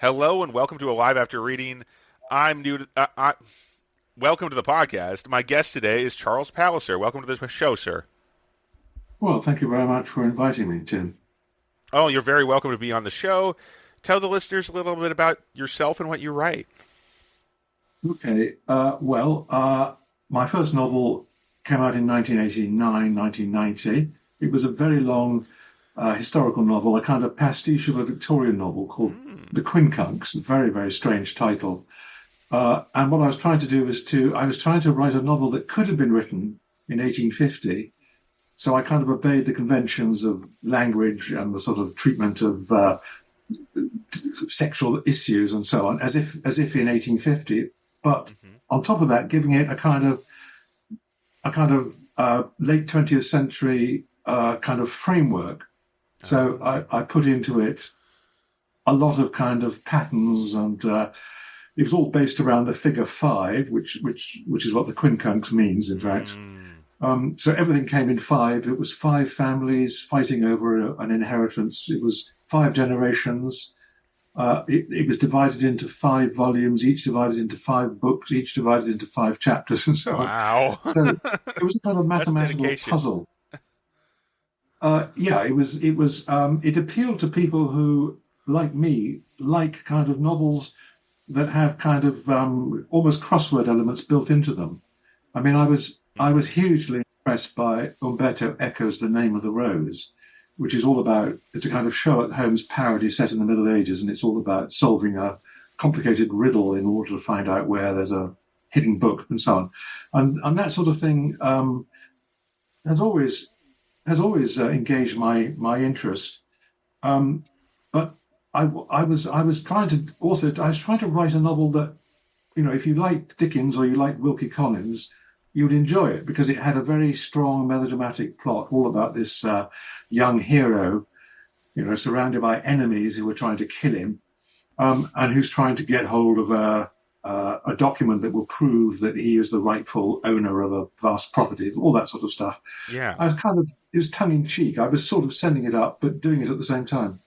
Hello and welcome to Alive After Reading. I'm new to, welcome to the podcast. My guest today is Charles Palliser. Welcome to the show, sir. Well, thank you very much for inviting me, Tim. Oh, you're very welcome to be on the show. Tell the listeners a little bit about yourself and what you write. Okay. My first novel came out in 1989, 1990. It was a very long historical novel, a kind of pastiche of a Victorian novel called The Quincunx, a very, very strange title. And what I was trying to do I was trying to write a novel that could have been written in 1850. So I kind of obeyed the conventions of language and the sort of treatment of sexual issues and so on, as if in 1850. But on top of that, giving it a kind of late 20th century kind of framework. So I put into it a lot of kind of patterns, and it was all based around the figure 5, which is what the quincunx means, in fact. So everything came in 5. It was 5 families fighting over an inheritance. It was 5 generations. It was divided into 5 volumes, each divided into 5 books, each divided into 5 chapters, and so on. Wow. So it was a kind of mathematical puzzle. It appealed to people who, like me, like kind of novels that have kind of almost crossword elements built into them. I mean, I was hugely impressed by Umberto Eco's The Name of the Rose, which is all about, it's a kind of Sherlock Holmes parody set in the Middle Ages, and it's all about solving a complicated riddle in order to find out where there's a hidden book and so on. And that sort of thing has always engaged my interest. But I was trying to write a novel that, if you liked Dickens or you liked Wilkie Collins, you'd enjoy it, because it had a very strong melodramatic plot all about this young hero, surrounded by enemies who were trying to kill him, and who's trying to get hold of a document that will prove that he is the rightful owner of a vast property, all that sort of stuff. Yeah. It was tongue in cheek. I was sort of sending it up, but doing it at the same time.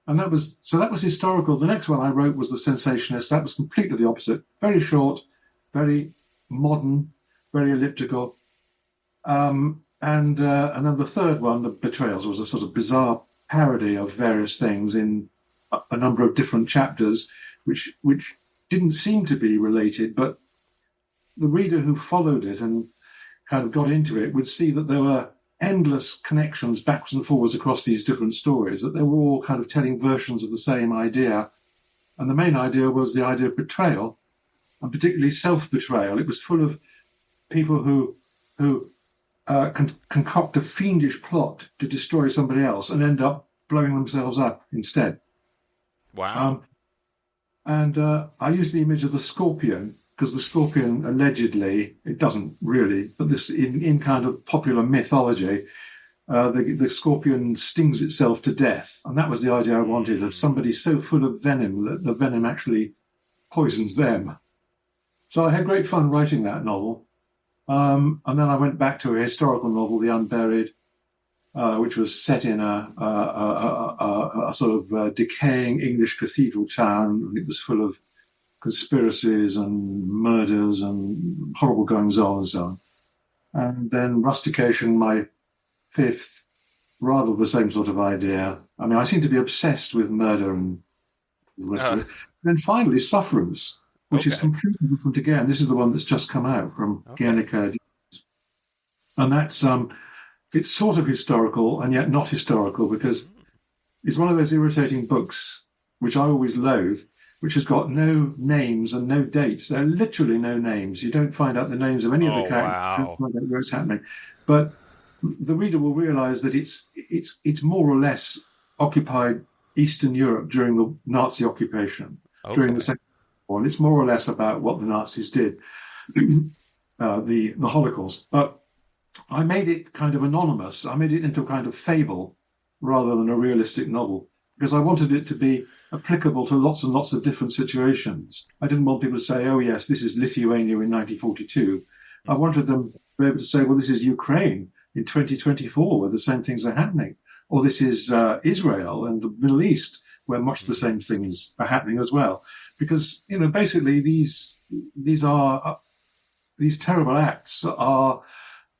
And that was historical. The next one I wrote was The Sensationist. That was completely the opposite. Very short, very modern, very elliptical. And then the third one, The Betrayals, was a sort of bizarre parody of various things in a number of different chapters, which didn't seem to be related, but the reader who followed it and kind of got into it would see that there were endless connections backwards and forwards across these different stories, that they were all kind of telling versions of the same idea. And the main idea was the idea of betrayal, and particularly self-betrayal. It was full of people who concoct a fiendish plot to destroy somebody else and end up blowing themselves up instead. Wow. I use the image of the scorpion, because the scorpion allegedly, it doesn't really, but this in kind of popular mythology, the scorpion stings itself to death. And that was the idea I wanted, of somebody so full of venom that the venom actually poisons them. So I had great fun writing that novel. And then I went back to a historical novel, The Unburied, which was set in a sort of decaying English cathedral town. It was full of conspiracies and murders and horrible goings-on and so on. And then Rustication, my 5th, rather the same sort of idea. I mean, I seem to be obsessed with murder and the rest of it. And then finally, Sufferance, which is completely different again. This is the one that's just come out from Guernica. And that's, it's sort of historical and yet not historical, because it's one of those irritating books, which I always loathe, which has got no names and no dates. There are literally no names. You don't find out the names of any of the characters. Wow. You don't find out where it's happening. But the reader will realise that it's more or less occupied Eastern Europe during the Nazi occupation, during the Second World War. And it's more or less about what the Nazis did, the Holocaust. But I made it kind of anonymous. I made it into a kind of fable rather than a realistic novel, because I wanted it to be applicable to lots and lots of different situations. I didn't want people to say, oh, yes, this is Lithuania in 1942. I wanted them to be able to say, well, this is Ukraine in 2024, where the same things are happening. Or this is Israel and the Middle East where much the same things are happening as well. Because, basically these terrible acts are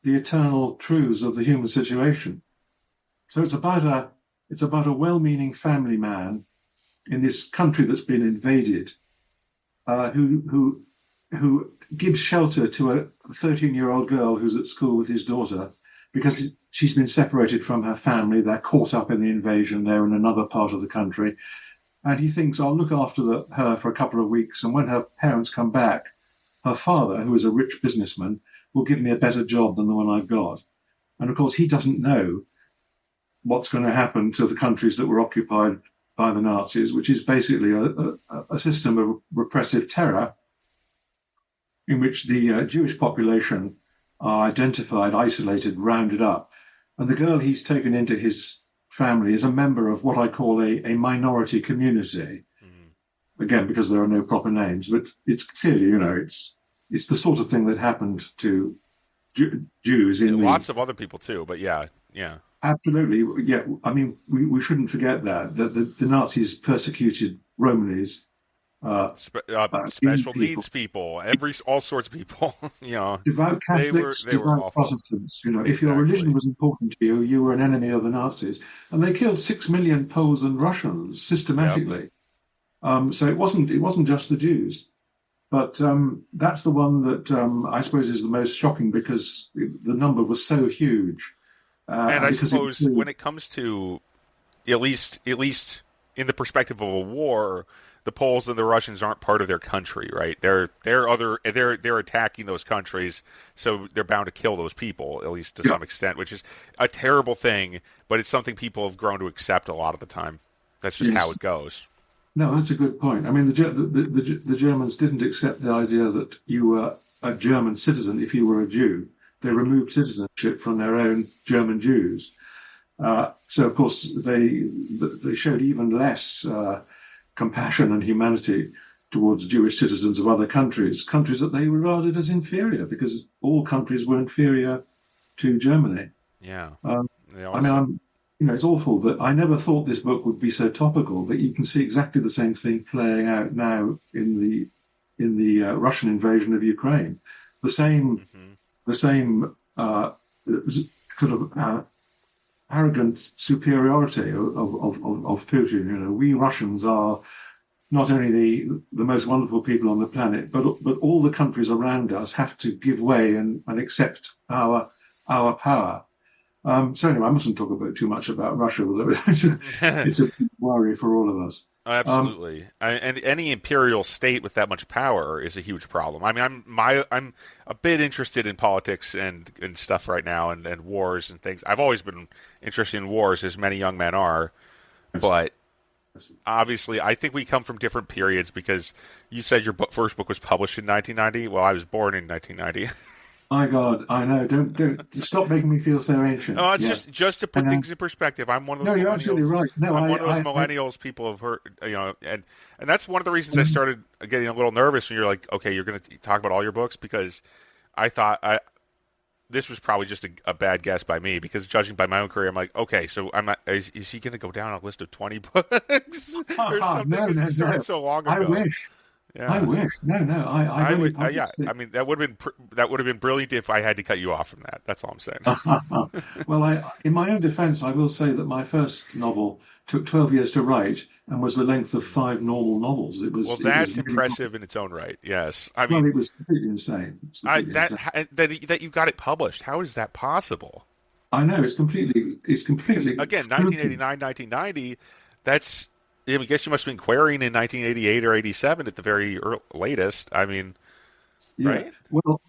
the eternal truths of the human situation. So it's about a well-meaning family man in this country that's been invaded, who gives shelter to a 13-year-old girl who's at school with his daughter because she's been separated from her family. They're caught up in the invasion. They're in another part of the country. And he thinks, I'll look after her for a couple of weeks. And when her parents come back, her father, who is a rich businessman, will give me a better job than the one I've got. And of course, he doesn't know what's going to happen to the countries that were occupied by the Nazis, which is basically a system of repressive terror in which the Jewish population are identified, isolated, rounded up. And the girl he's taken into his family is a member of what I call a minority community. Mm-hmm. Again, because there are no proper names, but it's clearly, it's the sort of thing that happened to Jews in lots of other people too, but yeah. Absolutely, yeah. I mean, we shouldn't forget that the Nazis persecuted Romanies, special needs people, all sorts of people. Devout Catholics, devout Protestants. If your religion was important to you, you were an enemy of the Nazis, and they killed 6 million Poles and Russians systematically. Yep. So it wasn't just the Jews, but that's the one that I suppose is the most shocking because the number was so huge. And I suppose when it comes to, at least in the perspective of a war, the Poles and the Russians aren't part of their country, right? They're attacking those countries, so they're bound to kill those people, at least to some extent, which is a terrible thing, but it's something people have grown to accept a lot of the time. That's just how it goes. No, that's a good point. I mean, the Germans didn't accept the idea that you were a German citizen if you were a Jew. They removed citizenship from their own German Jews. So, of course, they showed even less compassion and humanity towards Jewish citizens of other countries that they regarded as inferior, because all countries were inferior to Germany. Yeah. It's awful that I never thought this book would be so topical, but you can see exactly the same thing playing out now in the Russian invasion of Ukraine. The same kind of arrogant superiority of Putin. We Russians are not only the most wonderful people on the planet, but all the countries around us have to give way and accept our power. So anyway, I mustn't talk too much about Russia, although it's a worry for all of us. Absolutely, and any imperial state with that much power is a huge problem. I mean, I'm a bit interested in politics and stuff right now, and wars and things. I've always been interested in wars, as many young men are, but obviously, I think we come from different periods. Because you said your first book was published in 1990. Well, I was born in 1990. My God, I know. Don't stop making me feel so ancient. Oh, it's just to put things in perspective. I'm one of those. No, you're absolutely right. No, I'm one of those millennials people have heard. And that's one of the reasons I started getting a little nervous when you're like, okay, you're going to talk about all your books, because I thought this was probably just a bad guess by me, because judging by my own career, I'm like, okay, so I'm not. Is he going to go down a list of 20 books or something? No, started so long ago. I wish. Yeah. I wish. No. I would. Yeah. I mean, that would have been brilliant if I had to cut you off from that. That's all I'm saying. Well, in my own defence, I will say that my first novel took 12 years to write and was the length of 5 normal novels. That's impressive in its own right. Yes. I mean, it was completely insane. That you got it published. How is that possible? I know it's completely. Again, 1989, 1990. That's. I guess you must have been querying in 1988 or 87 at the very latest. I mean, right? Well,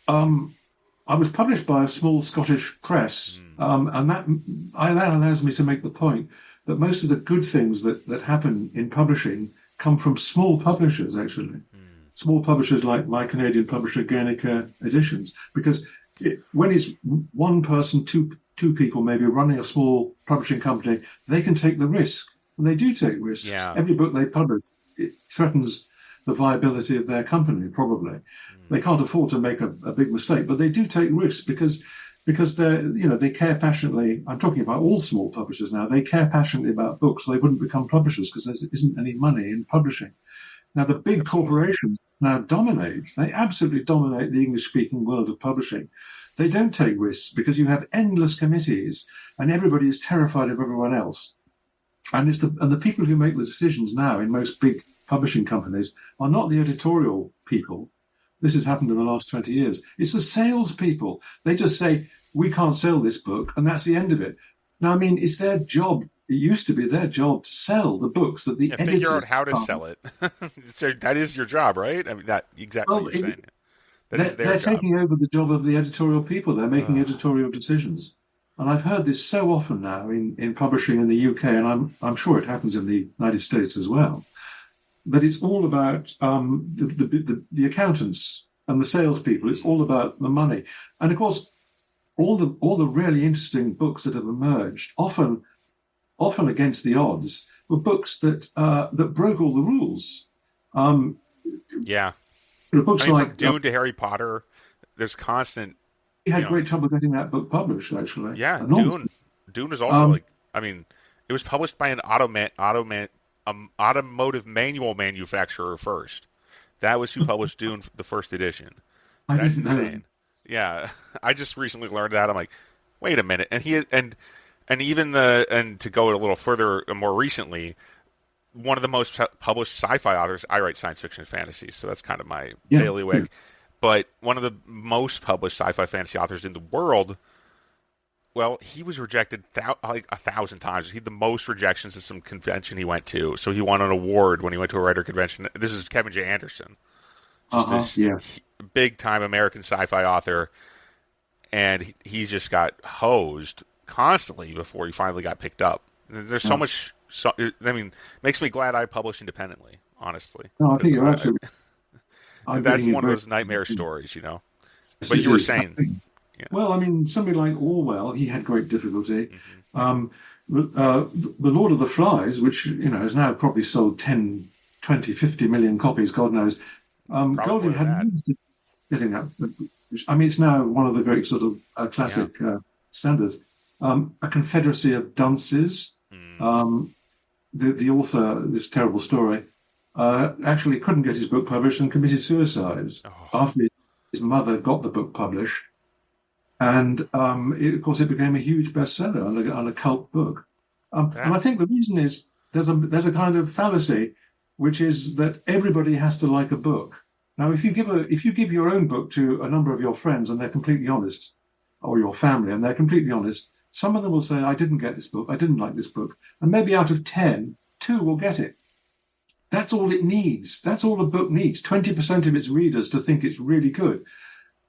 I was published by a small Scottish press, and that allows me to make the point that most of the good things that happen in publishing come from small publishers, actually. Small publishers like my Canadian publisher, Guernica Editions, because when it's one person, two people maybe running a small publishing company, they can take the risk. And they do take risks. Yeah. Every book they publish, it threatens the viability of their company, probably. They can't afford to make a big mistake, but they do take risks because because they care passionately. I'm talking about all small publishers now. They care passionately about books, so they wouldn't become publishers because there isn't any money in publishing. Now, the big corporations now dominate. They absolutely dominate the English-speaking world of publishing. They don't take risks because you have endless committees and everybody is terrified of everyone else. And the people who make the decisions now in most big publishing companies are not the editorial people. This has happened in the last 20 years. It's the salespeople. They just say, we can't sell this book, and that's the end of it. Now, I mean, it's their job. It used to be their job to sell the books that the editors... Figure out how to sell it. So that is your job, right? I mean, that exactly what you're saying. They're taking over the job of the editorial people. They're making editorial decisions. And I've heard this so often now in publishing in the UK, and I'm sure it happens in the United States as well, that it's all about the accountants and the salespeople. It's all about the money. And of course, all the really interesting books that have emerged, often against the odds, were books that broke all the rules. Yeah. Books from Dune to Harry Potter, there's constant... He had great trouble getting that book published, actually. Yeah, Dune is also it was published by an automotive manual manufacturer first. That was who published Dune, the first edition. That's insane. Yeah, I just recently learned that. I'm like, wait a minute. And to go a little further, more recently, one of the most published sci-fi authors. I write science fiction and fantasy, so that's kind of my bailiwick. Yeah. But one of the most published sci-fi fantasy authors in the world, well, he was rejected like 1,000 times. He had the most rejections at some convention he went to. So he won an award when he went to a writer convention. This is Kevin J. Anderson. Big-time American sci-fi author. And he just got hosed constantly before he finally got picked up. There's so much... makes me glad I publish independently, honestly. No, I think you're absolutely... That's one of those nightmare stories, you know. But you were saying... Yeah. Well, I mean, somebody like Orwell, he had great difficulty. Mm-hmm. The Lord of the Flies, which, has now probably sold 10, 20, 50 million copies, God knows. Golding had getting that. I mean, it's now one of the great sort of classic standards. A Confederacy of Dunces. The author, this terrible story, actually couldn't get his book published and committed suicide after his mother got the book published. And, of course, it became a huge bestseller and a cult book. And I think the reason is there's a kind of fallacy, which is that everybody has to like a book. Now, if you give your own book to a number of your friends and they're completely honest, or your family and they're completely honest, some of them will say, I didn't get this book, I didn't like this book. And maybe out of 10, 2 will get it. That's all it needs. That's all a book needs. 20% of its readers to think it's really good.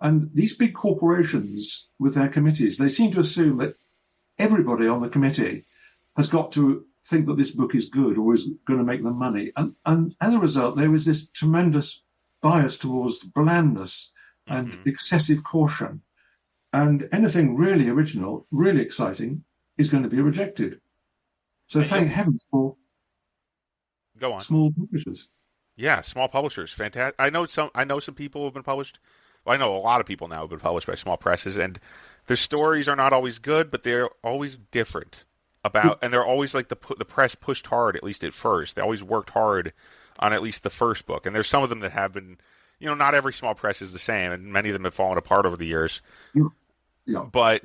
And these big corporations with their committees, they seem to assume that everybody on the committee has got to think that this book is good or is going to make them money. And as a result, there is this tremendous bias towards blandness and excessive caution. And anything really original, really exciting, is going to be rejected. So thank heavens for small publishers. Yeah, small publishers, fantastic. I know some people have been published. Well, I know a lot of people now have been published by small presses, and their stories are not always good, but they're always different. And they're always like the press pushed hard, at least at first. They always worked hard on at least the first book. And there's some of them that have been, not every small press is the same, and many of them have fallen apart over the years. Yeah. But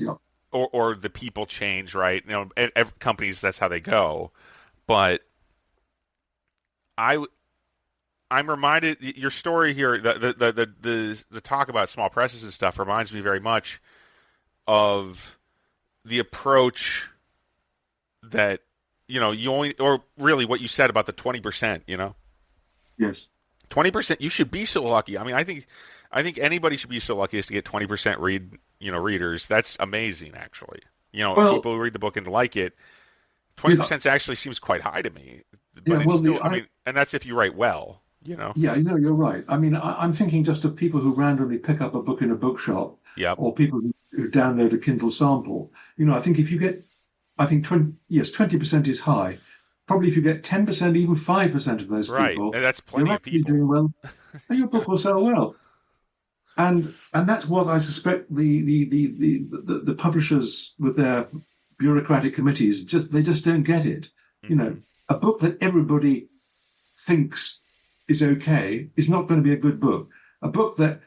or the people change, right? Every companies, that's how they go. But I'm reminded, your story here, the talk about small presses and stuff reminds me very much of the approach that, you only, or really what you said about the 20%, Yes. 20%, you should be so lucky. I mean, I think anybody should be so lucky as to get 20% readers. That's amazing, actually. People who read the book and like it. 20% actually seems quite high to me. But it's still, and that's if you write well. Yeah, you're right. I mean, I'm thinking just of people who randomly pick up a book in a bookshop, or people who download a Kindle sample. I think if you get, 20% is high. Probably if you get 10%, even 5% of those people, and that's plenty you're of people doing well, and your book will sell well. And that's what I suspect the publishers with their bureaucratic committees just don't get it. You know, Hmm. a book that everybody thinks is okay is not going to be a good book. A book that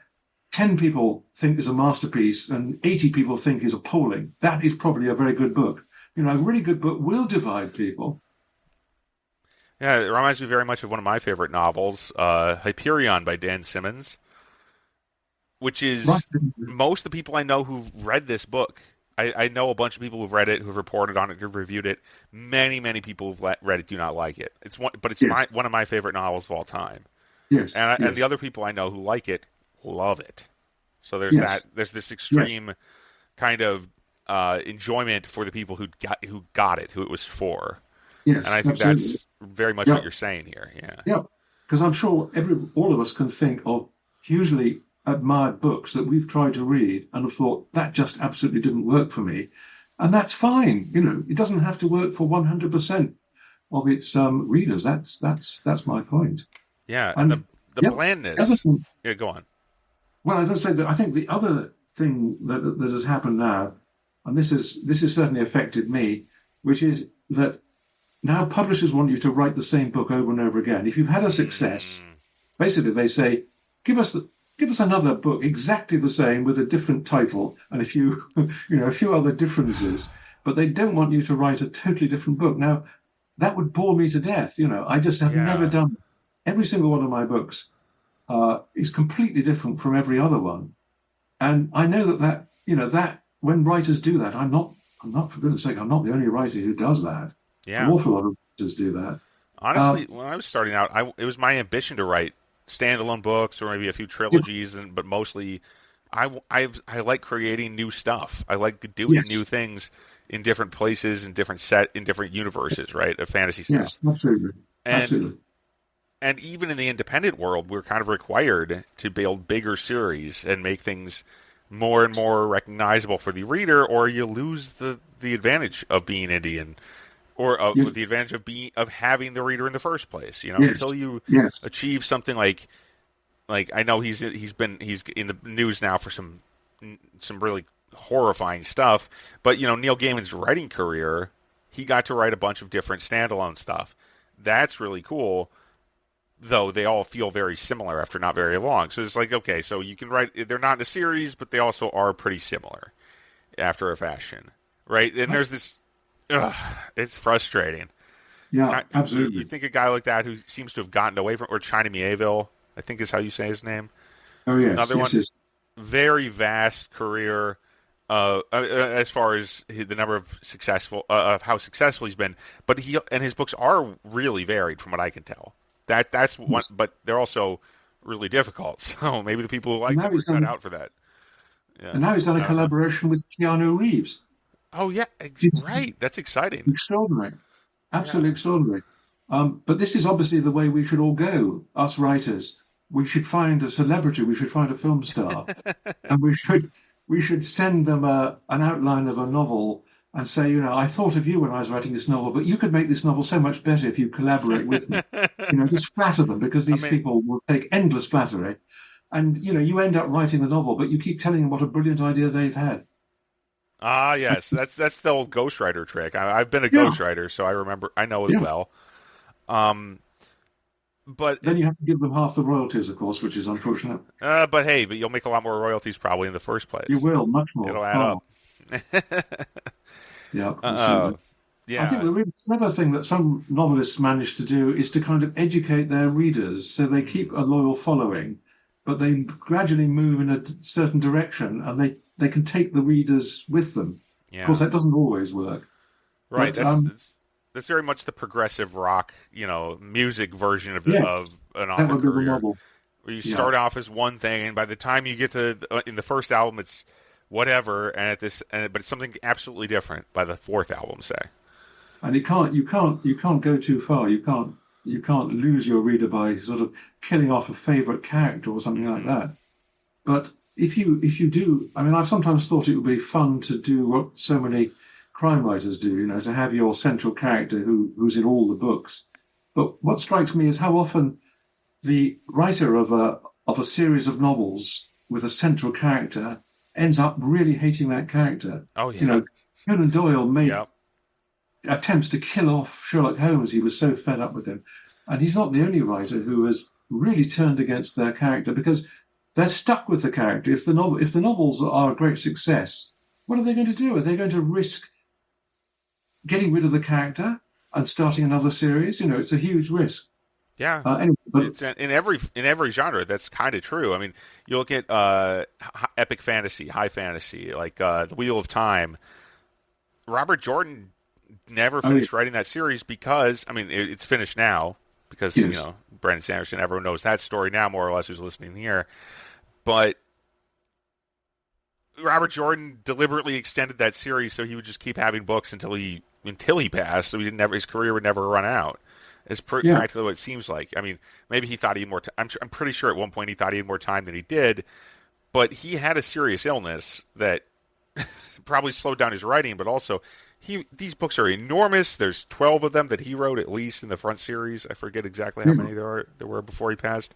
10 people think is a masterpiece and 80 people think is appalling, that is probably a very good book. You know, a really good book will divide people. Yeah, it reminds me very much of one of my favorite novels, Hyperion by Dan Simmons, which Right. is most of the people I know who've read this book. I know a bunch of people who've read it, who've reported on it, who've reviewed it. Many people who've read it do not like it. It's Yes, one of my favorite novels of all time. yes, And the yes, other people I know who like it love it. So yes, there's this yes, extreme kind of enjoyment for the people who got it, who it was for. And yes, I think absolutely. that's very much what Yeah, you're saying here. Yeah. yeah. Because I'm sure all of us can think of hugely admired books that we've tried to read and have thought that just absolutely didn't work for me. And that's fine. You know, it doesn't have to work for 100% of its readers. That's my point. Yeah, and And the yeah, the other blandness. thing, Yeah, go on. well, I don't say that. I think the other thing that has happened now, and this has certainly affected me, which is that now publishers want you to write the same book over and over again. If you've had a success, Mm, basically they say, give us give us another book exactly the same with a different title and a few a few other differences, but they don't want you to write a totally different book. Now that would bore me to death. You know, I just have never yeah, done it. Every single one of my books is completely different from every other one. And I know that when writers do that, I'm not for goodness sake, I'm not the only writer who does that. An yeah. awful lot of writers do that. Honestly, Um, when I was starting out, it was my ambition to write standalone books or maybe a few yeah, trilogies, but mostly, I like creating new stuff. I like doing new yes, things in different places, in different universes, right, of fantasy stuff. yes, absolutely, And absolutely. even in the independent world, we're kind of required to build bigger series and make things more and more recognizable for the reader, or you lose the advantage of being Indian, or You, the advantage of having the reader in the first place. You know, until yes, you yes, achieve something like I know he's in the news now for some really horrifying stuff, but you know Neil Gaiman's writing career, he got to write a bunch of different standalone stuff. That's really cool, though they all feel very similar after not very long. So it's like, okay, so you can write, they're not in a series, but they also are pretty similar after a fashion, right? And that's, there's this, ugh, it's frustrating. yeah, You absolutely. think a guy like that who seems to have gotten away from, or China Mieville, I think is how you say his name. Oh yes, Another yes, one, yes, very vast career. As far as the number of of how successful he's been, but he and his books are really varied from what I can tell. That's one, yes. but they're also really difficult. So maybe the people who And like now them are he's cut done out for that. Yeah, and now he's done a I don't know. collaboration with Keanu Reeves. Oh yeah, It's right. That's exciting. extraordinary, absolutely Yeah. extraordinary. But this is obviously the way we should all go, us writers. We should find a celebrity, we should find a film star, and we should send them an outline of a novel and say, I thought of you when I was writing this novel, but you could make this novel so much better if you collaborate with me. Just flatter them because I these mean, people will take endless flattery. And you end up writing the novel, but you keep telling them what a brilliant idea they've had. And, yes, that's the old ghostwriter trick. I've been a yeah, ghostwriter, so I know it yeah. well. Um, but Then you have to give them half the royalties, of course, which is unfortunate. but you'll make a lot more royalties probably in the first You place. will, much more, It'll add far more. up. Yeah, uh, absolutely. I think yeah. the really clever thing that some novelists manage to do is to kind of educate their readers so they keep Mm, a loyal following, but they gradually move in a certain direction and they can take the readers with them. Of course, yeah. that doesn't always work, Right. but That's very much the progressive rock, music version yes, of an that author would be the career, model. where you Yeah. start off as one thing, and by the time you get to in the first album, it's whatever, but it's something absolutely different by the fourth album, say. And you can't go too far. You can't lose your reader by sort of killing off a favorite character or something like Hmm. that. But if you do, I mean, I've sometimes thought it would be fun to do what so many crime writers do, to have your central character who's in all the books. But what strikes me is how often the writer of a series of novels with a central character ends up really hating that character. Oh You yeah. know, Conan Doyle made Yep. attempts to kill off Sherlock Holmes. He was so fed up with him. And he's not the only writer who has really turned against their character because they're stuck with the character. If the novels are a great success, what are they going to do? Are they going to risk getting rid of the character and starting another series? It's a huge risk. Yeah. Anyway, but It's in every genre. That's kind of true. I mean, you look at epic fantasy, high fantasy, like The Wheel of Time. Robert Jordan never oh, finished writing that series because, I mean, it's finished now because yes, Brandon Sanderson. Everyone knows that story now, more or less, who's listening here. But Robert Jordan deliberately extended that series so he would just keep having books until he passed, so his career would never run out. It's yeah, practically what it seems like. I mean, maybe he thought he had more time. I'm pretty sure at one point he thought he had more time than he did, but he had a serious illness that probably slowed down his writing. But also, these books are enormous. There's 12 of them that he wrote at least in the front series. I forget exactly how yeah. many there were before he passed.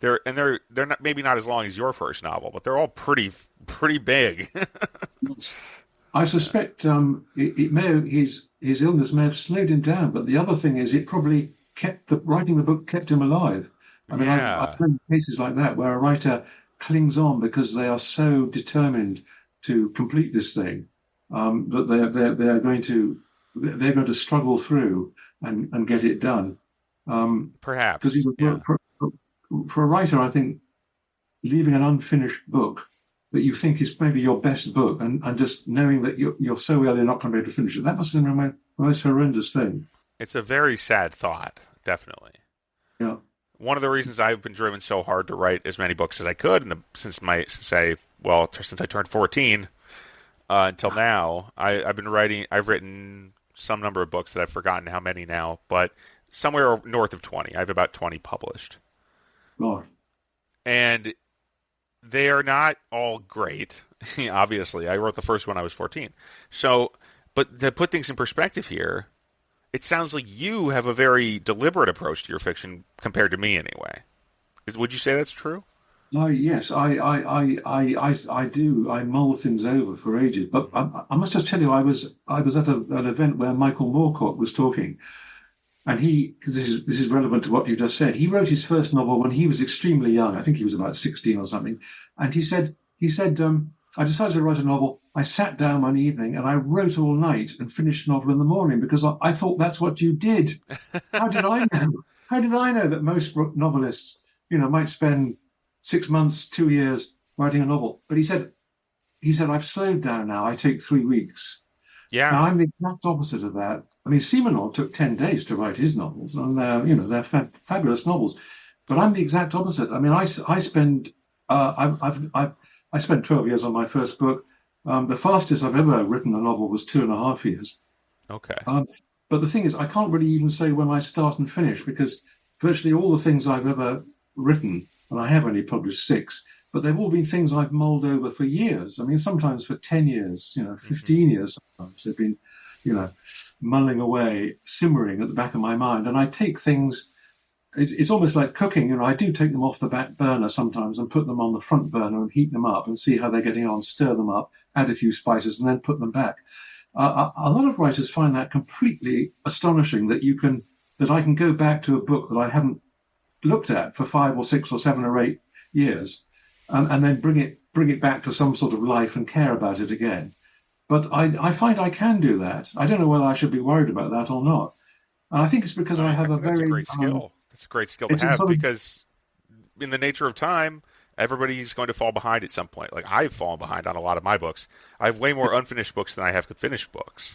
They're not maybe not as long as your first novel, but they're all pretty big. I suspect it may have, his illness may have slowed him down, but the other thing is it probably writing the book kept him alive. I mean, I've Yeah, known cases like that where a writer clings on because they are so determined to complete this thing that they're going to struggle through and get it done. Because perhaps. Yeah. for a writer, I think leaving an unfinished book that you think is maybe your best book and just knowing that you're so ill you're not going to be able to finish it, that must have been the most horrendous thing. It's a very sad thought, definitely. Yeah. One of the reasons I've been driven so hard to write as many books as I could, since I turned 14 until now, I've been writing. I've written some number of books that I've forgotten how many now, but somewhere north of 20. I have about 20 published, God. and they are not all great. Obviously, I wrote the first one I was 14. So, but to put things in perspective here, it sounds like you have a very deliberate approach to your fiction compared to me, anyway. Would you say that's true? Yes, I do. I mull things over for ages. But I must just tell you, I was at an event where Michael Moorcock was talking, and because this is relevant to what you just said, he wrote his first novel when he was extremely young. I think he was about 16 or something. And he said, I decided to write a novel. I sat down one evening and I wrote all night and finished the novel in the morning because I thought that's what you did. How did I know? How did I know that most novelists, might spend 6 months, 2 years writing a novel? But he said, I've slowed down now. I take 3 weeks. Yeah. Now, I'm the exact opposite of that. I mean, Simenov took 10 days to write his novels, and they're fabulous novels. But I'm the exact opposite. I mean, I spend I spent 12 years on my first book. The fastest I've ever written a novel was 2.5 years. Okay. But the thing is, I can't really even say when I start and finish because virtually all the things I've ever written, and I have only published 6, but they've all been things I've mulled over for years. I mean, sometimes for 10 years, 15 years sometimes. They've been, mulling away, simmering at the back of my mind. And I take things, it's almost like cooking. I do take them off the back burner sometimes and put them on the front burner and heat them up and see how they're getting on, stir them up, add a few spices, and then put them back. A lot of writers find that completely astonishing that I can go back to a book that I haven't looked at for 5 or 6 or 7 or 8 years and then bring it back to some sort of life and care about it again. But I find I can do that. I don't know whether I should be worried about that or not. And I think it's because I have I a think that's a very great skill. That's a great skill to it's a have sort of because in the nature of time, everybody's going to fall behind at some point. Like I've fallen behind on a lot of my books. I have way more unfinished books than I have finished books,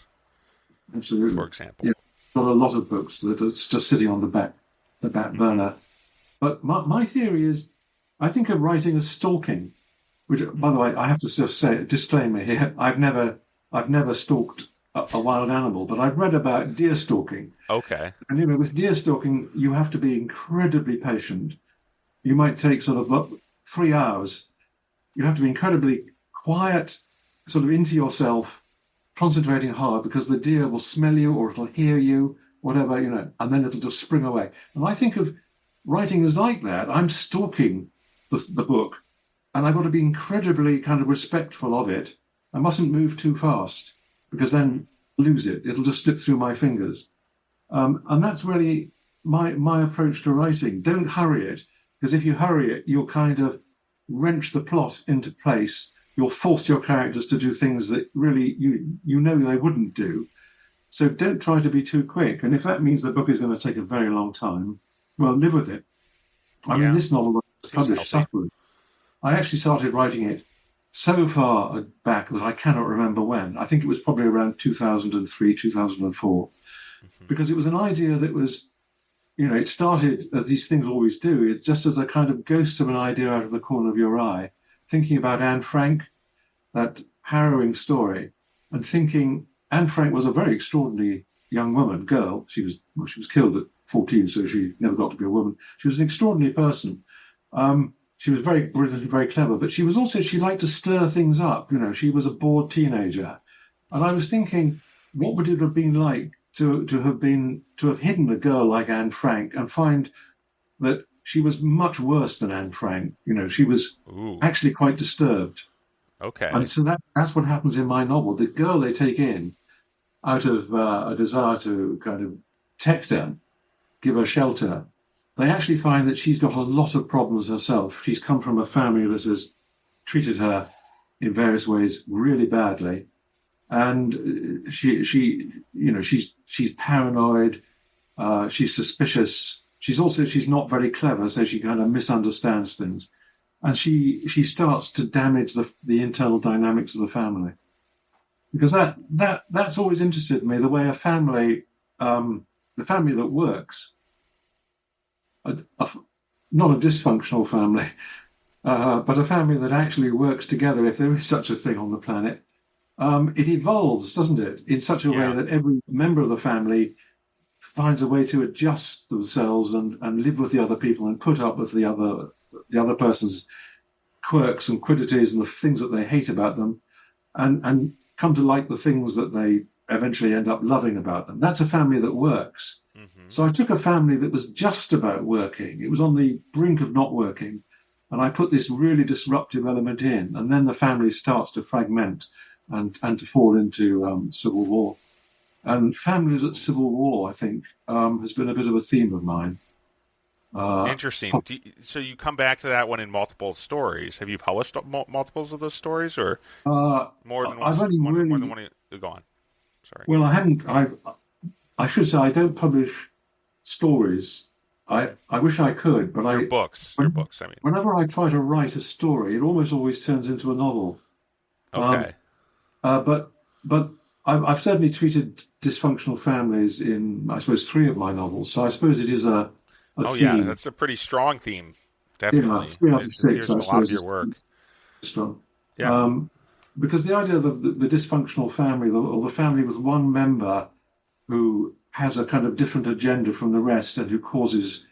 absolutely, for example. yeah, got a lot of books that are just sitting on the back burner. But my theory is, I think of writing as stalking. Which, by the way, I have to just say, disclaimer here: I've never stalked a wild animal, but I've read about deer stalking. Okay. And with deer stalking, you have to be incredibly patient. You might take sort of 3 hours. You have to be incredibly quiet, sort of into yourself, concentrating hard because the deer will smell you or it'll hear you, whatever, and then it'll just spring away. And I think of writing as like that. I'm stalking the book. and I've got to be incredibly kind of respectful of it. I mustn't move too fast because then I lose it. It'll just slip through my fingers. And that's really my approach to writing. Don't hurry it, because if you hurry it, you'll kind of wrench the plot into place. You'll force your characters to do things that really you know they wouldn't do. So don't try to be too quick. And if that means the book is going to take a very long time, well, live with it. I mean, Yeah. this novel was Seems published healthy. suffering. I actually started writing it so far back that I cannot remember when. I think it was probably around 2003, 2004, Hmm. because it was an idea that was, it started as these things always do, it's just as a kind of ghost of an idea out of the corner of your eye, thinking about Anne Frank, that harrowing story, and thinking Anne Frank was a very extraordinary young woman, girl. She was killed at 14, so she never got to be a woman. She was an extraordinary person. She was very brilliant and very clever, but she liked to stir things up. She was a bored teenager. And I was thinking, what would it have been like to have hidden a girl like Anne Frank and find that she was much worse than Anne Frank? She was Ooh. actually quite disturbed. And Okay. so that's what happens in my novel. The girl they take in out of a desire to kind of protect her, give her shelter, they actually find that she's got a lot of problems herself. She's come from a family that has treated her in various ways really badly, and she's paranoid. She's suspicious. She's not very clever, so she kind of misunderstands things, and she starts to damage the internal dynamics of the family, because that's always interested me, the way the family that works, a, a, not a dysfunctional family, but a family that actually works together, if there is such a thing on the planet. It evolves, doesn't it, in such a way Yeah. that every member of the family finds a way to adjust themselves and live with the other people and put up with the other person's quirks and quiddities and the things that they hate about them, and come to like the things that they eventually end up loving about them. That's a family that works. Hmm. So I took a family that was just about working. It was on the brink of not working. And I put this really disruptive element in. And then the family starts to fragment and to fall into civil war. And families at civil war, I think, has been a bit of a theme of mine. Uh, Interesting. So you come back to that one in multiple stories. Have you published multiples of those stories, or uh, more than one? I've only More than really, one. Go on. Sorry. well, I haven't, I should say I don't publish stories. I wish I could, but Your books. Your when, books. I mean. whenever I try to write a story, it almost always turns into a novel. Um, Okay. but I've certainly treated dysfunctional families in, I suppose, three of my novels. So I suppose it is a Oh yeah, theme. that's a pretty strong theme. Yeah, Definitely. three out of It six, appears I in a lot of suppose, your is work. strong. Yeah. Um, because the idea of the dysfunctional family, or the family with one member who has a kind of different agenda from the rest and who causes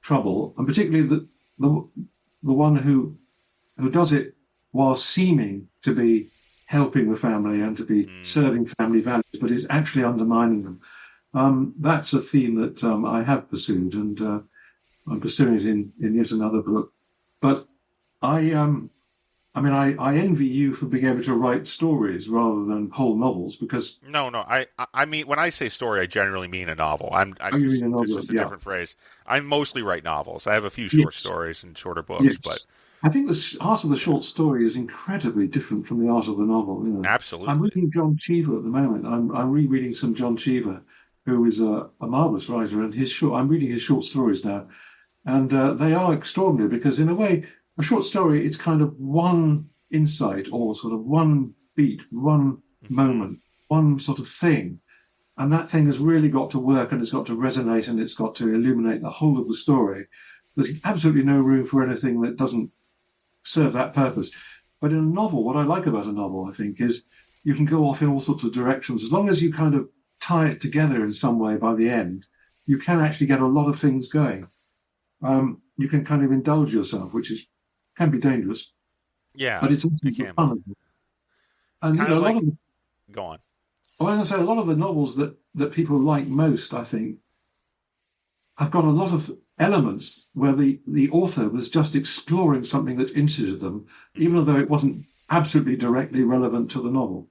trouble, and particularly the the one who does it while seeming to be helping the family and to be Mm. serving family values, but is actually undermining them. That's a theme that I have pursued, and I'm pursuing it in yet another book. But I, I mean, I envy you for being able to write stories rather than whole novels, because No, no. I mean, when I say story, I generally mean a novel. I oh, you mean just a it's novel? just a Yeah, different phrase. I mostly write novels. I have a few short yes, stories and shorter books, but yes. I think the art of the yeah, short story is incredibly different from the art of the novel. I'm absolutely. reading John Cheever at the moment. I'm rereading some John Cheever, who is a marvelous writer, and I'm reading his short stories now, and they are extraordinary because, in a way, a short story, it's kind of one insight or sort of one beat, one Hmm. moment, one sort of thing, and that thing has really got to work and it's got to resonate and it's got to illuminate the whole of the story. There's absolutely no room for anything that doesn't serve that purpose. But in a novel, what I like about a novel, I think, is you can go off in all sorts of directions. As long as you kind of tie it together in some way by the end, you can actually get a lot of things going. You can kind of indulge yourself, which can be dangerous, Yeah, but it's also it the can fun be. of it. It's And kind of a lot of like go on. I want to say a lot of the novels that people like most, I think, have got a lot of elements where the author was just exploring something that interested them, even though it wasn't absolutely directly relevant to the novel.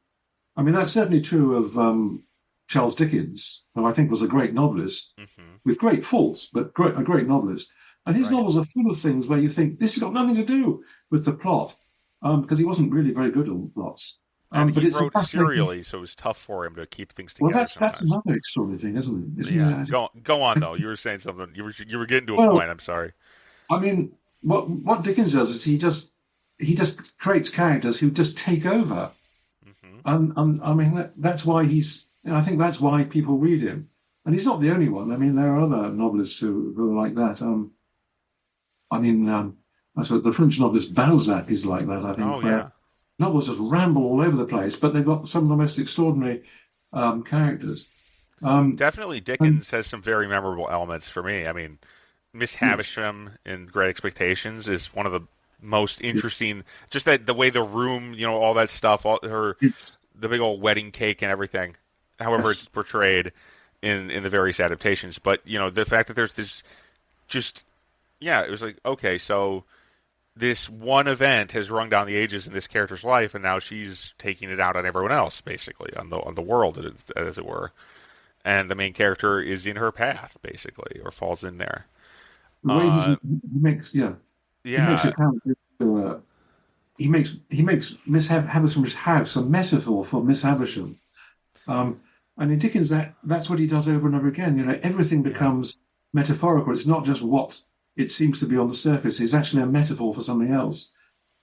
I mean, that's certainly true of Charles Dickens, who I think was a great novelist Hmm. with great faults, but a great novelist. And his Right. novels are full of things where you think this has got nothing to do with the plot, because he wasn't really very good on plots. And But he it's a wrote fascinating. serially, so it was tough for him to keep things Well, together that's sometimes. another extraordinary thing, isn't it? Isn't Yeah. it? Go on though. You were saying something. You were getting to a Well, point. I'm sorry. I mean, what Dickens does is he just creates characters who just take over, Hmm. and I mean that's why I think that's why people read him, and he's not the only one. I mean, there are other novelists who are like that. I mean, I suppose the French novelist Balzac is like that. I Oh think where yeah. novels just ramble all over the place, but they've got some of the most extraordinary characters. Um, Definitely, and Dickens has some very memorable elements for me. I mean, Miss yes, Havisham in Great Expectations is one of the most interesting. Just that the way the room, all that stuff, all her yes, the big old wedding cake and everything. However, yes, it's portrayed in the various adaptations. But the fact that there's this just yeah, it was like okay, so this one event has rung down the ages in this character's life, and now she's taking it out on everyone else, basically on the world, as it were. And the main character is in her path, basically, or falls in there. the way Uh, he makes a yeah, character. He makes Miss Havisham's house a metaphor for Miss Havisham. Um, and in Dickens, that's what he does over and over again. Everything yeah, becomes metaphorical. It's not just what it seems to be on the surface. It's actually a metaphor for something else.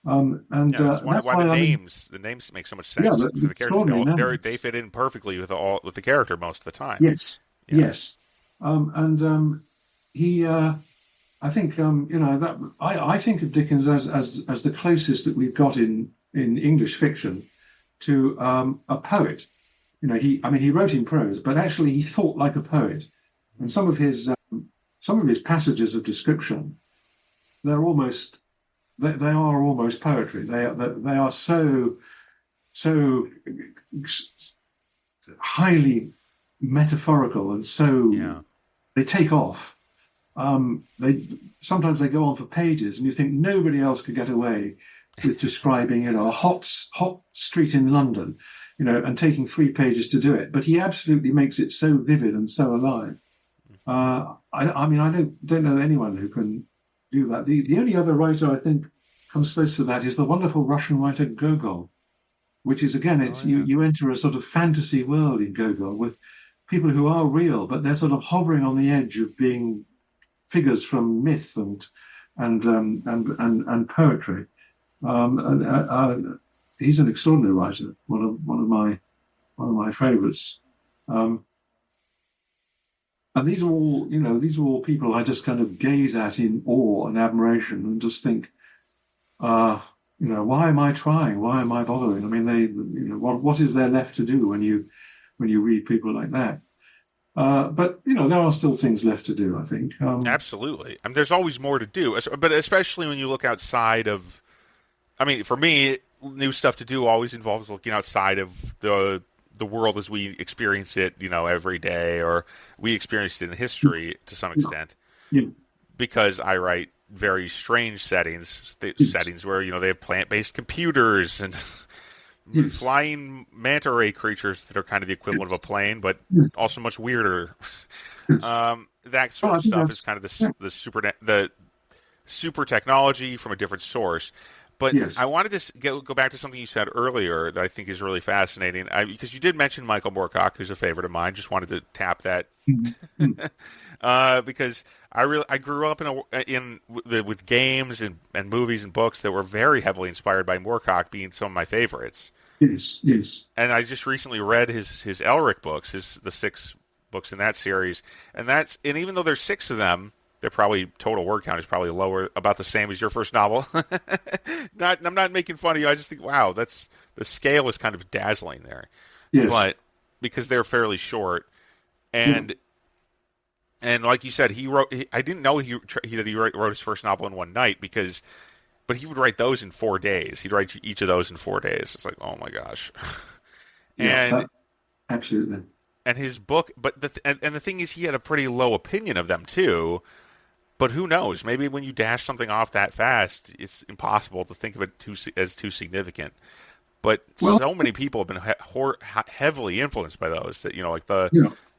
And yeah. That's that's why why I mean, the names make so much yeah, sense the for the characters. extraordinary They names. fit in perfectly with the character most of the time. Yes, Yeah, yes. And he, I think, that I think of Dickens as the closest that we've got in English fiction to a poet. He wrote in prose, but actually he thought like a poet. And some of his passages of description, they are almost poetry. They are so highly metaphorical, and so yeah. they take off. They sometimes they go on for pages, and you think nobody else could get away with describing, a hot street in London, and taking 3 pages to do it. But he absolutely makes it so vivid and so alive. I mean, I don't know anyone who can do that. The only other writer I think comes close to that is the wonderful Russian writer Gogol, which is again, Oh it's yeah. you enter a sort of fantasy world in Gogol with people who are real, but they're sort of hovering on the edge of being figures from myth and poetry. He's an extraordinary writer, one of my favourites. Um, and these are all people I just kind of gaze at in awe and admiration, and just think, uh, why am I trying? Why am I bothering? I mean, what is there left to do when you read people like that? But there are still things left to do, I think. Absolutely. I mean, there's always more to do, but especially when you look outside of. I mean, for me, new stuff to do always involves looking outside of the world as we experience it, every day, or we experienced it in history to some Yeah, extent. yeah, Because I write very strange settings, yes, settings where they have plant-based computers and yes, flying manta ray creatures that are kind of the equivalent of a plane, but yes, also much weirder. yes. That Well, sort I of think stuff is that's kind of yeah, the super technology from a different source. But I yes. wanted to go back to something you said earlier that I think is really fascinating. Because you did mention Michael Moorcock, who's a favorite of mine. Just wanted to tap that Mhm, mhm. because I grew up with games and movies and books that were very heavily inspired by Moorcock being some of my favorites. Yes, yes, And I just recently read his Elric books, the 6 books in that series, and even though there's 6 of them, they're probably total word count is probably lower, about the same as your first novel. I'm not making fun of you. I just think, wow, the scale is kind of dazzling there. yes, But because they're fairly short, yeah. and like you said, he wrote. I didn't know that he wrote his first novel in one night but he would write those in 4 days. He'd write each of those in 4 days. It's like, oh my gosh. Yeah, and absolutely. and his book, but and the thing is, he had a pretty low opinion of them too. But who knows? Maybe when you dash something off that fast, it's impossible to think of it as too significant. But Well, so many people have been heavily influenced by those that you know, like the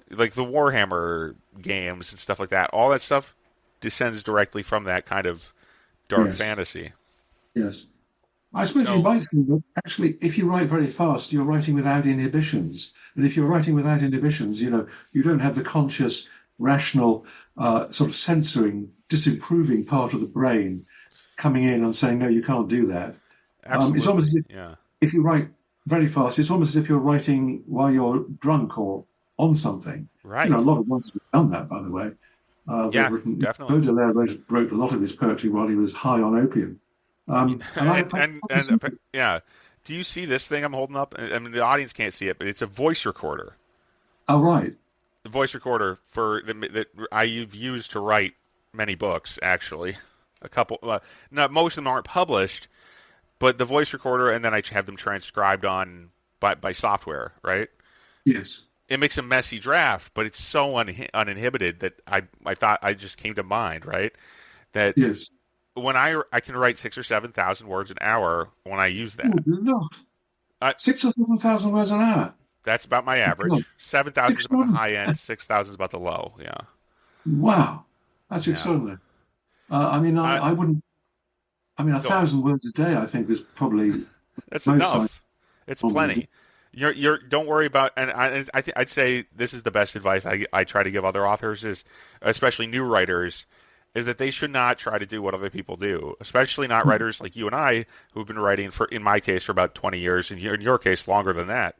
Warhammer games and stuff like that. All that stuff descends directly from that kind of dark yes, fantasy. yes. I suppose you So might say that actually, if you write very fast, you're writing without inhibitions. And if you're writing without inhibitions, you don't have the conscious, rational, sort of censoring, disapproving part of the brain coming in and saying, no, you can't do that. It's almost as absolutely, if, yeah, if you write very fast, it's almost as if you're writing while you're drunk or on something. A right, lot of writers have done that, by the way. They've yeah, written, definitely. Baudelaire wrote a lot of his poetry while he was high on opium. And Yeah. Do you see this thing I'm holding up? I mean, the audience can't see it, but it's a voice recorder. oh, right. The voice recorder that I've used to write many books. Actually, a couple. Not most of them aren't published, but the voice recorder, and then I have them transcribed on by software. Right. Yes. It makes a messy draft, but it's so uninhibited that I thought I just came to mind. Right. That Yes. when I can write 6 or 7 thousand words an hour when I use Oh, that. Lord. I, 6 or 7,000 words an hour. that's about my God. average. 7,000 is about the 600. high end. 6,000 is about the low. Yeah, Wow. That's yeah. extraordinary. I mean, Uh, I wouldn't, I mean, a Go on. thousand words a day, I think, is probably That's most I enough. It's normally do. plenty. You're don't worry about. And I'd say this is the best advice I try to give other authors is, especially new writers, is that they should not try to do what other people do, especially not writers like you and I who've been writing for, in my case, for about 20 years, and in your case, longer than that.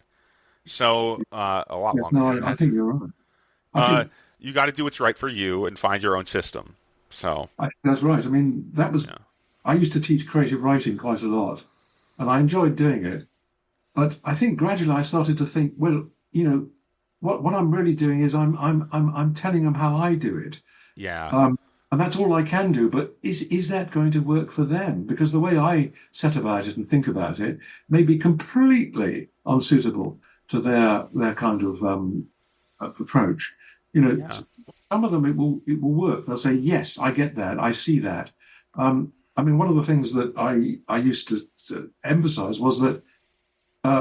So a lot Yes, longer no, than I that. think you're right. I Uh, think you got to do what's right for you and find your own system. So that's right. I mean, yeah, I used to teach creative writing quite a lot, and I enjoyed doing it. But I think gradually I started to think, well, what I'm really doing is I'm telling them how I do it. yeah, Um, and that's all I can do. But is that going to work for them? Because the way I set about it and think about it may be completely unsuitable to their kind of approach. yeah, Some of them it will work. They'll say, yes, I get that, I see that. I mean, one of the things that I used to emphasize was that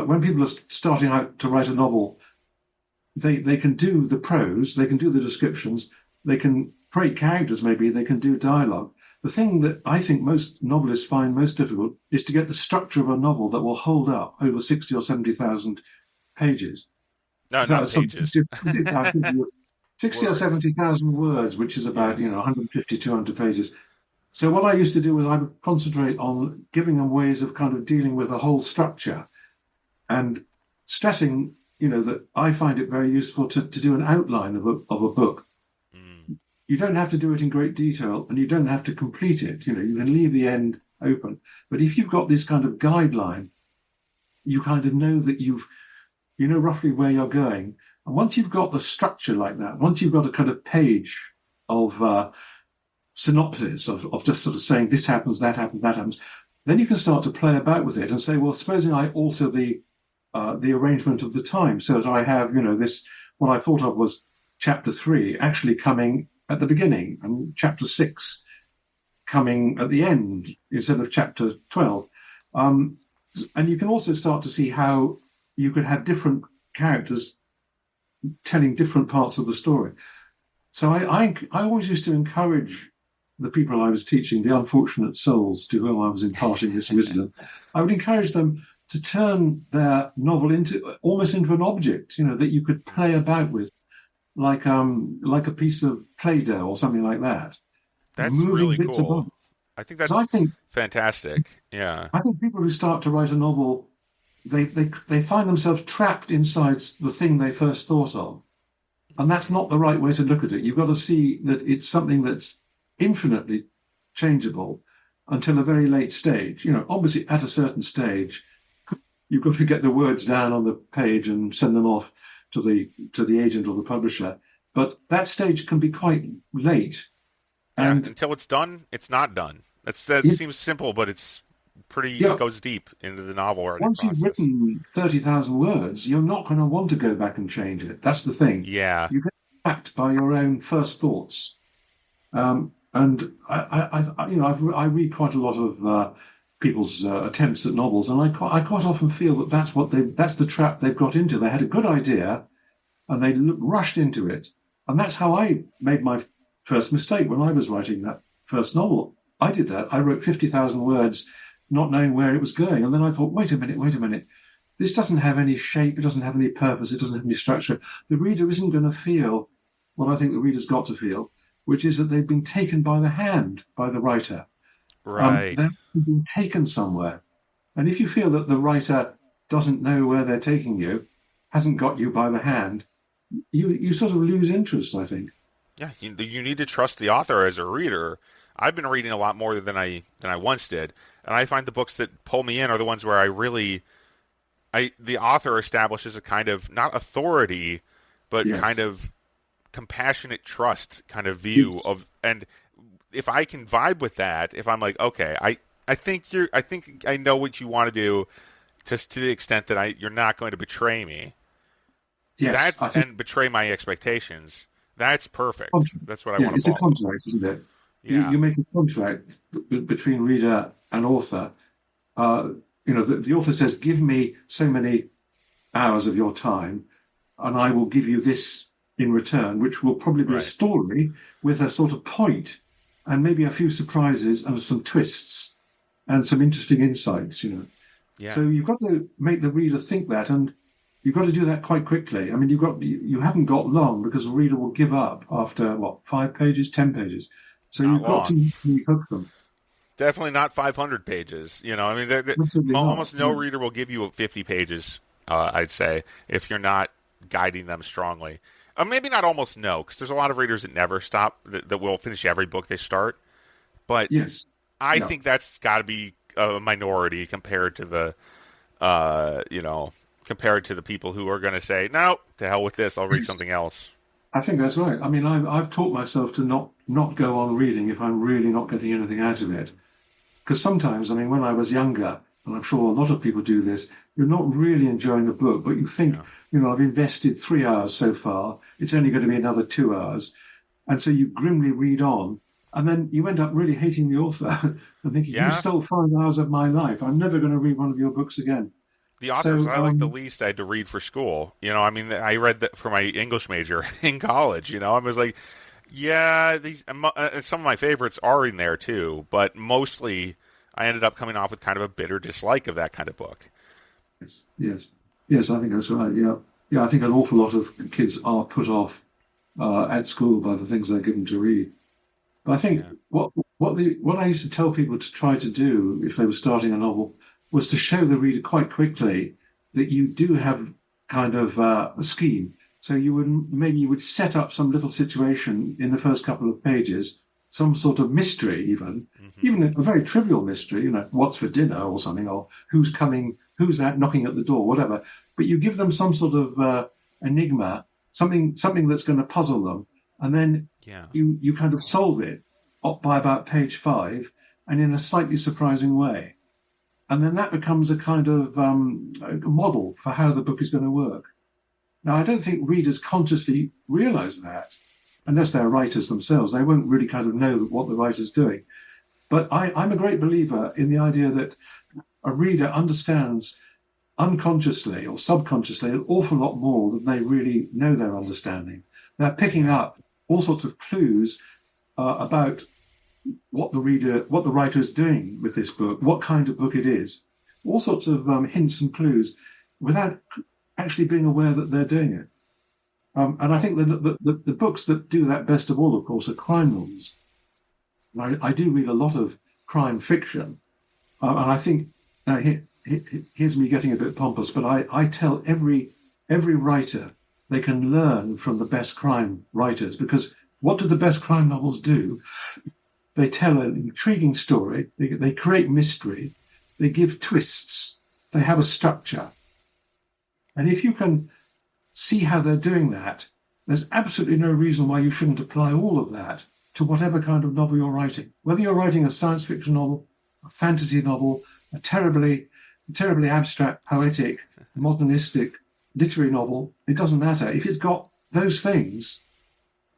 when people are starting out to write a novel, they can do the prose, they can do the descriptions, they can create characters, maybe they can do dialogue. The thing that I think most novelists find most difficult is to get the structure of a novel that will hold up over 60 or 70,000 pages. no, So, not pages, 60 or words. 70,000 words, which is about Yes. 150, 200 pages. So what I used to do was I would concentrate on giving them ways of kind of dealing with the whole structure and stressing, that I find it very useful to do an outline of a book. Mm, You don't have to do it in great detail and you don't have to complete it. You can leave the end open. But if you've got this kind of guideline, you kind of know that you know roughly where you're going. And once you've got the structure like that, once you've got a kind of page of synopsis of just sort of saying this happens, that happens, that happens, then you can start to play about with it and say, well, supposing I alter the arrangement of the time so that I have, this what I thought of was chapter 3 actually coming at the beginning and chapter 6 coming at the end instead of chapter 12. And you can also start to see how you could have different characters telling different parts of the story. So I always used to encourage the people I was teaching, the unfortunate souls to whom I was imparting this wisdom, I would encourage them to turn their novel into almost into an object, that you could play about with, like a piece of Play-Doh or something like that, That's moving really bits cool. about. I think Because that's fantastic. Yeah. I think people who start to write a novel, they find themselves trapped inside the thing they first thought of, and that's not the right way to look at it. You've got to see that it's something that's infinitely changeable until a very late stage. Obviously at a certain stage, you've got to get the words down on the page and send them off to the agent or the publisher. But that stage can be quite late. Yeah. And Until it's done, it's not done. That yeah, seems simple, but it's pretty. It yeah, goes deep into the novel writing once you've process. written 30,000 words, you're not going to want to go back and change it. That's the thing. Yeah. You get trapped by your own first thoughts. And I read quite a lot of people's attempts at novels, and I quite often feel that that's the trap they've got into. They had a good idea, and they rushed into it, and that's how I made my first mistake when I was writing that first novel. I did that. I wrote 50,000 words, not knowing where it was going, and then I thought, wait a minute. This doesn't have any shape. It doesn't have any purpose. It doesn't have any structure. The reader isn't going to feel what I think the reader's got to feel, which is that they've been taken by the hand by the writer. Right. They've been taken somewhere. And if you feel that the writer doesn't know where they're taking you, hasn't got you by the hand, you sort of lose interest, I think. Yeah, you need to trust the author as a reader. I've been reading a lot more than I once did, and I find the books that pull me in are the ones where the author establishes a kind of not authority, but Yes. kind of compassionate trust kind of view Yes. of, and if I can vibe with that, if I'm like, okay, I think I know what you want to do, just to the extent that you're not going to betray me, Yes. that I think and betray my expectations. That's perfect. contract. That's what I Yeah, want to it's a follow. contract, isn't it? Yeah. You make a contract between reader and author. Uh, the author says, give me so many hours of your time, and I will give you this in return, which will probably be a Right. story with a sort of point and maybe a few surprises and some twists and some interesting insights. Yeah. So you've got to make the reader think that, and you've got to do that quite quickly. I mean, you haven't got long because the reader will give up after what, 5 pages, 10 pages. So Not you've got long. to hook them. Definitely not 500 pages. I mean, Absolutely not. almost no reader will give you 50 pages. I'd say if you're not guiding them strongly. Maybe not almost no, because there's a lot of readers that never stop that will finish every book they start. But Yes. I Yeah. think that's got to be a minority uh, you know, compared to the people who are going to say, no, to hell with this, I'll read something else. I think that's right. I mean, I've taught myself to not go on reading if I'm really not getting anything out of it. Because sometimes, I mean, when I was younger, and I'm sure a lot of people do this, you're not really enjoying the book, but you think, Yeah. I've invested 3 hours so far. It's only going to be another 2 hours. And so you grimly read on. And then you end up really hating the author and thinking, you Yeah. stole 5 hours of my life. I'm never going to read one of your books again. The authors So, I like the least I had to read for school. I mean, I read that for my English major in college. I was like, yeah, some of my favorites are in there too, but mostly I ended up coming off with kind of a bitter dislike of that kind of book. yes, yes, yes, I think that's right. Yeah. Yeah, I think an awful lot of kids are put off at school by the things they're given to read. But I think Yeah. what I used to tell people to try to do if they were starting a novel was to show the reader quite quickly that you do have kind of a scheme. So you would set up some little situation in the first couple of pages, some sort of mystery, Hmm. even a very trivial mystery, what's for dinner or something, or who's coming, who's that knocking at the door, whatever. But you give them some sort of enigma, something that's going to puzzle them, and then Yeah. you kind of solve it up by about page 5 and in a slightly surprising way. And then that becomes a kind of a model for how the book is going to work. Now, I don't think readers consciously realize that unless they're writers themselves. They won't really kind of know what the writer's doing. But I'm a great believer in the idea that a reader understands unconsciously or subconsciously an awful lot more than they really know they're understanding. They're picking Yeah. up all sorts of clues about what the writer is doing with this book, what kind of book it is, all sorts of hints and clues, without actually being aware that they're doing it. And I Oh, think the books that do that best of all, of course, are crime novels. And I do read a lot of crime fiction, and I think here's me getting a bit pompous, but I tell every writer they can learn from the best crime writers because what do the best crime novels do? They tell an intriguing story. They create mystery. They give twists. They have a structure. And if you can see how they're doing that, there's absolutely no reason why you shouldn't apply all of that to whatever kind of novel you're writing. Whether you're writing a science fiction novel, a fantasy novel, a terribly abstract, poetic, modernistic literary novel, it doesn't matter. If it's got those things,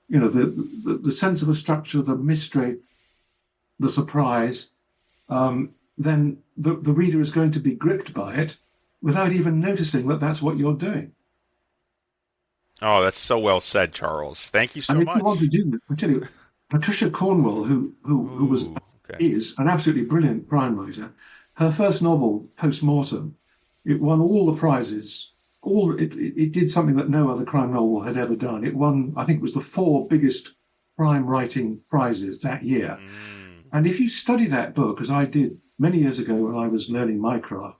the sense of a structure, the mystery, the surprise, then the reader is going to be gripped by it without even noticing that that's what you're doing. Oh, that's so well said, Charles. Thank you so And if you want to much. do that, I tell you, Patricia Cornwell, who Ooh, okay. is an absolutely brilliant crime writer, her first novel, Post Mortem, it won all the prizes. It did something that no other crime novel had ever done. It won, I think, it was the four biggest crime writing prizes that year. Mm. And if you study that book, as I did many years ago when I was learning my craft,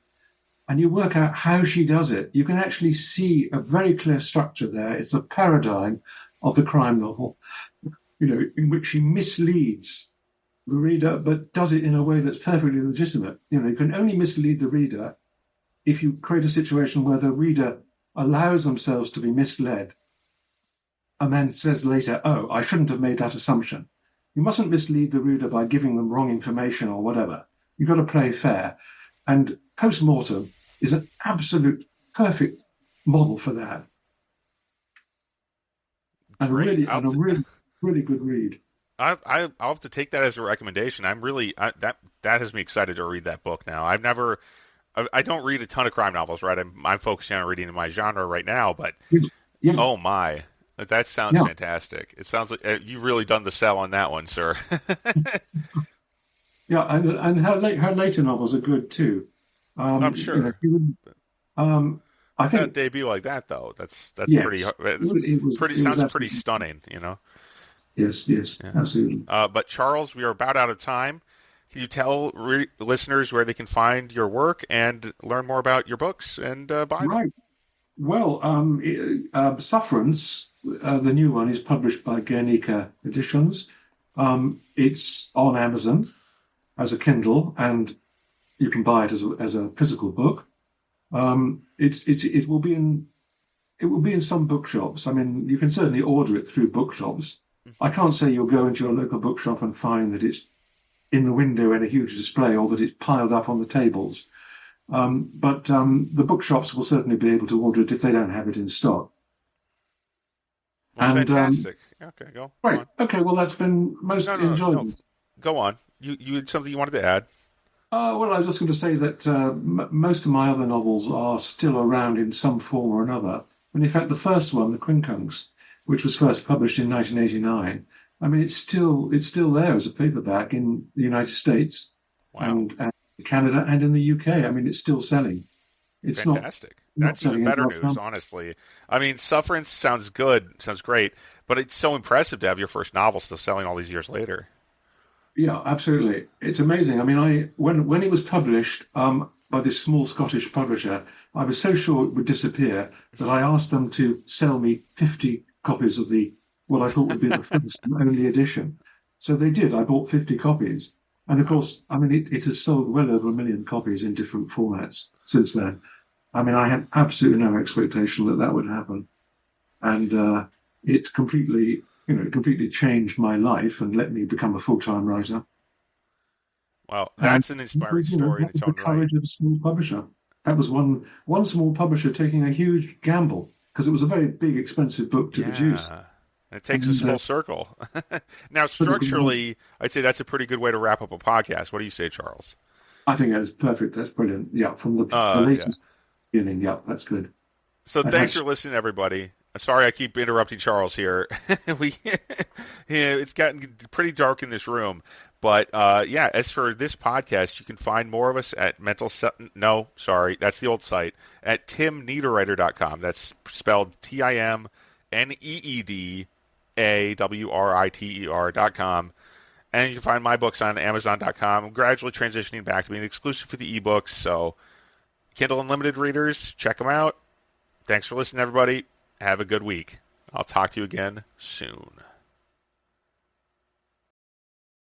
and you work out how she does it, you can actually see a very clear structure there. It's a paradigm of the crime novel, in which she misleads the reader, but does it in a way that's perfectly legitimate. You can only mislead the reader if you create a situation where the reader allows themselves to be misled and then says later, oh, I shouldn't have made that assumption. You mustn't mislead the reader by giving them wrong information or whatever. You've got to play fair. And Post Mortem is an absolute perfect model for that. And Great. a really, really good read. I'll have to take that as a recommendation. That has me excited to read that book now. I don't read a ton of crime novels, right? I'm focusing on reading in my genre right now, but Yeah, oh my, that sounds yeah, fantastic. It sounds like you've really done the sell on that one, sir. yeah. And her later novels are good too. I'm You know, sure. she wouldn't, I A think debut like that, though, that's pretty. yes, It's pretty it was sounds pretty absolutely stunning, you know. yes, Yeah. absolutely But Charles, we are about out of time. Can you tell listeners where they can find your work and learn more about your books and buy them? right. Well, Sufferance, the new one, is published by Guernica Editions. It's on Amazon as a Kindle, and you can buy it as a physical book. It will be in some bookshops. I mean, you can certainly order it through bookshops. I can't say you'll go into your local bookshop and find that it's in the window in a huge display or that it's piled up on the tables. But the bookshops will certainly be able to order it if they don't have it in stock. Well, And fantastic. Okay, go right, on. okay, well, that's been most No. enjoyable. Go on. You had something you wanted to add? Well, I was just going to say that most of my other novels are still around in some form or another. And in fact, the first one, the Quincunx, which was first published in 1989, I mean, it's still there as a paperback in the United States Wow, and Canada and in the UK. I mean, it's still selling. It's fantastic. not That's even selling in better large news, numbers. honestly. I mean, Sufferance sounds good, sounds great, but it's so impressive to have your first novel still selling all these years later. Yeah, absolutely. It's amazing. I mean, I when it was published by this small Scottish publisher, I was so sure it would disappear that I asked them to sell me 50 copies of the what I thought would be the first and only edition. So they did. I bought 50 copies. And of Wow. course, I mean, it has sold well over 1 million copies in different formats since then. I mean, I had absolutely no expectation that that would happen. And it completely changed my life and let me become a full-time writer. Well, And that's an inspiring story in that its was the own right. courage of a small publisher. That was one small publisher taking a huge gamble because it was a very big, expensive book to produce. Yeah. And it takes us And full circle. Now, but it was, structurally, I'd say that's a pretty good way to wrap up a podcast. What do you say, Charles? I think that's perfect. That's brilliant. Yeah, from the Yeah. latest beginning. Yeah, that's good. So That had thanks for listening, everybody. Sorry I keep interrupting Charles here. we, yeah, it's gotten pretty dark in this room. But yeah, as for this podcast, you can find more of us at no, sorry, that's the old site, at timneederwriter.com. That's spelled TIMNEEDAWRITER.com. And you can find my books on Amazon.com. I'm gradually transitioning back to being exclusive for the ebooks. So Kindle Unlimited readers, check them out. Thanks for listening, everybody. Have a good week. I'll talk to you again soon.